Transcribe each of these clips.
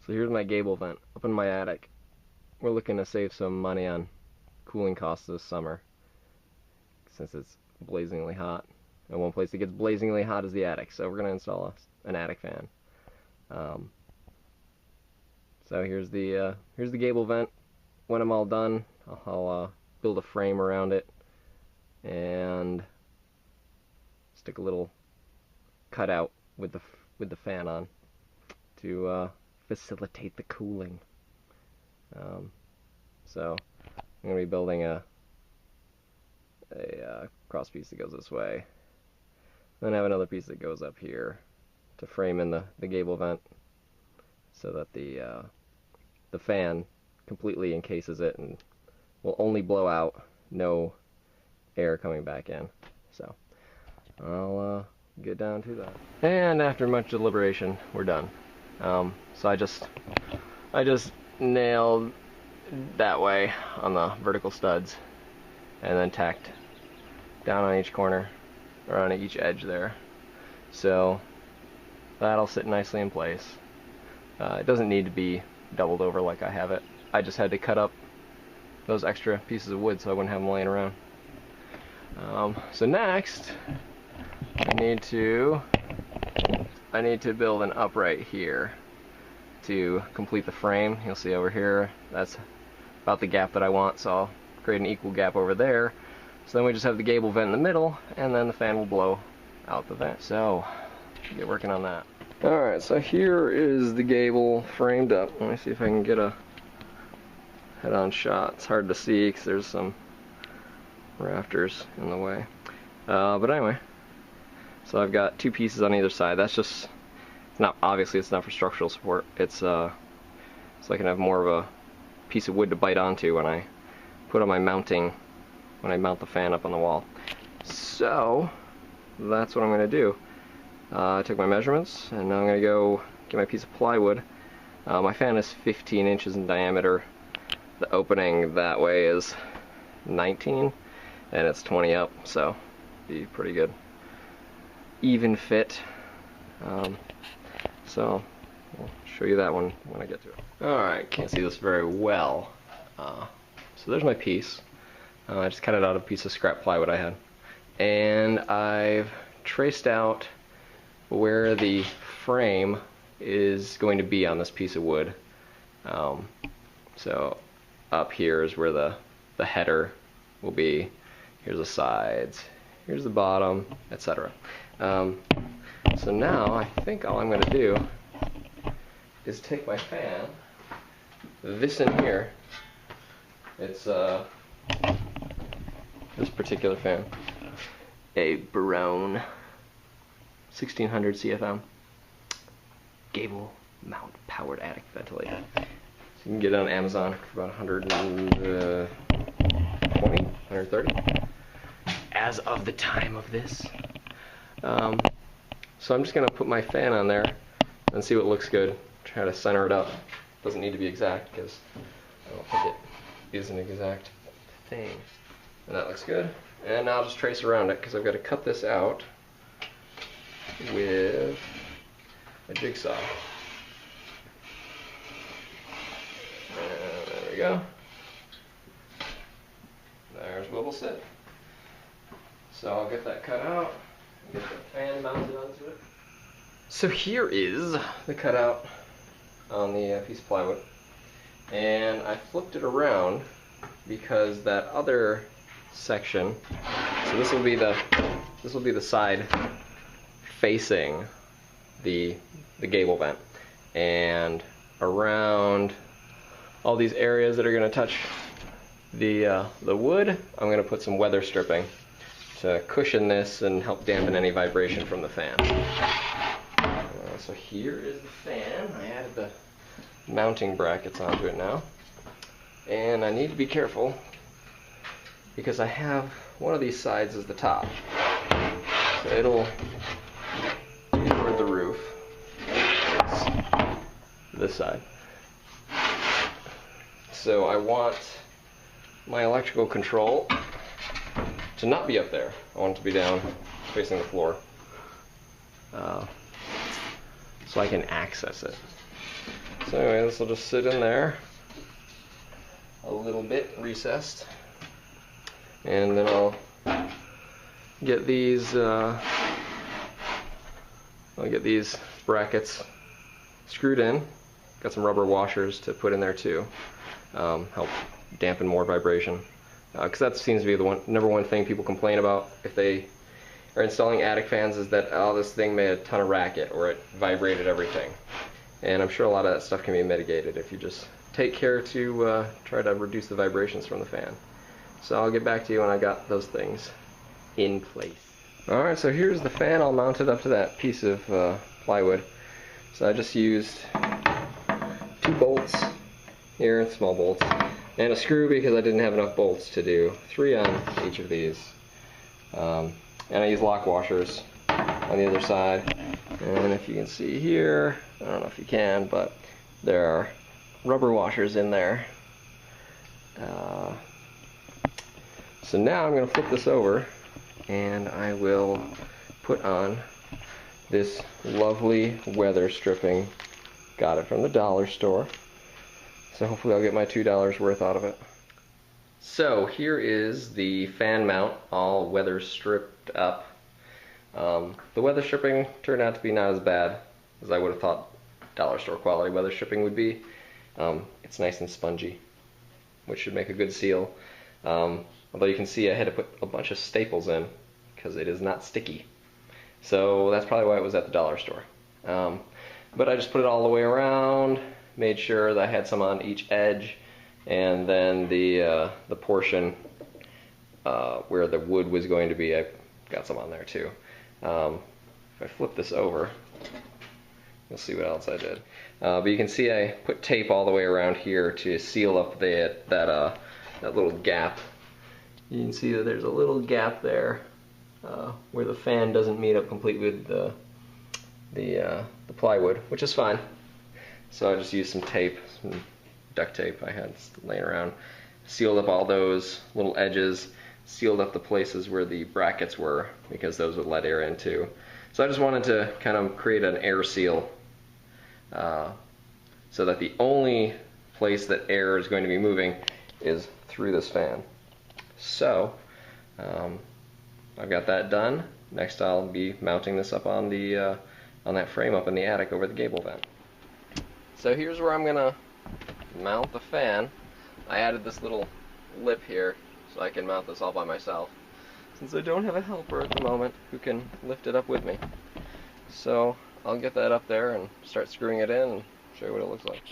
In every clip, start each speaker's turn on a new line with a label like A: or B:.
A: So here's my gable vent up in my attic. We're looking to save some money on cooling costs this summer since it's blazingly hot. And one place that gets blazingly hot is the attic, so we're going to install an attic fan. So here's the gable vent. When I'm all done, I'll build a frame around it and stick a little cutout with the fan on to facilitate the cooling. So I'm going to be building a cross piece that goes this way. Then I have another piece that goes up here to frame in the gable vent so that the fan completely encases it and will only blow out, no air coming back in. So I'll get down to that. And after much deliberation, we're done. So I just nailed that way on the vertical studs and then tacked down on each corner or on each edge there. So that'll sit nicely in place. It doesn't need to be doubled over like I have it. I just had to cut up those extra pieces of wood so I wouldn't have them laying around. So next, I need to build an upright here to complete the frame. You'll see over here, that's about the gap that I want, so I'll create an equal gap over there. So then we just have the gable vent in the middle, and then the fan will blow out the vent. So, get working on that. Alright, so here is the gable framed up. Let me see if I can get a head-on shot. It's hard to see because there's some rafters in the way. But anyway, so I've got two pieces on either side. That's just, obviously it's not for structural support. It's so I can have more of a piece of wood to bite onto when I put on my mounting, when I mount the fan up on the wall. So that's what I'm going to do. I took my measurements and now I'm going to go get my piece of plywood. My fan is 15 inches in diameter. The opening that way is 19 and it's 20 up, so be pretty good. Even fit. So I'll show you that one when I get to it. Alright, can't see this very well. So there's my piece. I just cut it out of a piece of scrap plywood I had. And I've traced out where the frame is going to be on this piece of wood. So up here is where the header will be. Here's the sides, here's the bottom, etc. So now I think all I'm going to do is take my fan, this in here, it's this particular fan, a Barone 1600 CFM gable mount powered attic ventilator. So you can get it on Amazon for about 120, 130 as of the time of this. So I'm just going to put my fan on there and see what looks good. Try to center it up. Doesn't need to be exact because I don't think it is an exact thing. And that looks good. And now I'll just trace around it because I've got to cut this out with a jigsaw. And there we go. There's where we'll sit. So I'll get that cut out and get the fan mounted onto it. So here is the cutout on the piece of plywood. And I flipped it around because that other section, so this will be the side facing the gable vent, and around all these areas that are going to touch the wood, I'm going to put some weather stripping to cushion this and help dampen any vibration from the fan. So here is the fan. I added the mounting brackets onto it now, and I need to be careful because I have one of these sides as the top, so it'll be toward the roof. It's this side. So I want my electrical control to not be up there. I want it to be down facing the floor, so I can access it. So anyway, this will just sit in there a little bit recessed, and then I'll get these brackets screwed in. Got some rubber washers to put in there too, help dampen more vibration, because that seems to be the number one thing people complain about if they are installing attic fans, is that, oh, this thing made a ton of racket or it vibrated everything. And I'm sure a lot of that stuff can be mitigated if you just take care to try to reduce the vibrations from the fan. So I'll get back to you when I got those things in place. Alright, so here's the fan all mounted up to that piece of plywood. So I just used 2 bolts here, small bolts, and a screw because I didn't have enough bolts to do 3 on each of these. And I use lock washers on the other side. And if you can see here, I don't know if you can, but there are rubber washers in there. So now I'm going to flip this over, and I will put on this lovely weather stripping. Got it from the dollar store. So hopefully I'll get my $2 worth out of it. So here is the fan mount, all weather stripped up. The weather stripping turned out to be not as bad as I would have thought dollar store quality weather stripping would be. It's nice and spongy, which should make a good seal. Although you can see I had to put a bunch of staples in because it is not sticky. So that's probably why it was at the dollar store. But I just put it all the way around, made sure that I had some on each edge, and then the portion where the wood was going to be, I got some on there too. If I flip this over, you'll see what else I did. But you can see I put tape all the way around here to seal up that little gap. You can see that there's a little gap there where the fan doesn't meet up completely with the plywood, which is fine. So I just used some tape, some duct tape I had laying around, sealed up all those little edges, sealed up the places where the brackets were, because those would let air in too. So I just wanted to kind of create an air seal so that the only place that air is going to be moving is through this fan. So I've got that done. Next I'll be mounting this up on that frame up in the attic over the gable vent. So here's where I'm gonna mount the fan. I added this little lip here so I can mount this all by myself, since I don't have a helper at the moment who can lift it up with me. So I'll get that up there and start screwing it in and show you what it looks like.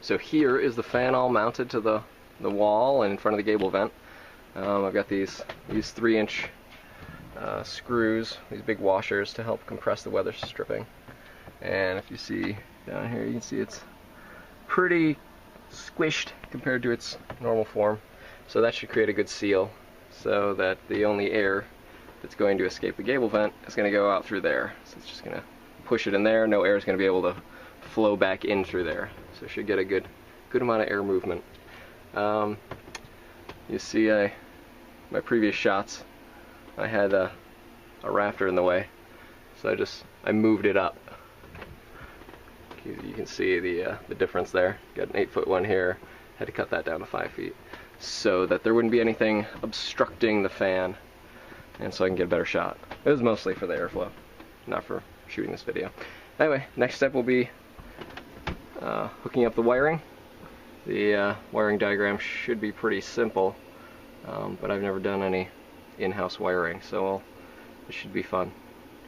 A: So here is the fan all mounted to the wall and in front of the gable vent. I've got these 3-inch screws, these big washers to help compress the weather stripping. And if you see down here, you can see it's pretty squished compared to its normal form. So that should create a good seal, so that the only air that's going to escape the gable vent is going to go out through there. So it's just going to push it in there. No air is going to be able to flow back in through there. So it should get a good amount of air movement. You see, my previous shots, I had a rafter in the way, so I moved it up. You can see the difference there. Got an 8-foot one here. Had to cut that down to 5 feet, so that there wouldn't be anything obstructing the fan, and so I can get a better shot. It was mostly for the airflow, not for shooting this video. Anyway, next step will be hooking up the wiring. The wiring diagram should be pretty simple, but I've never done any in-house wiring, so it should be fun.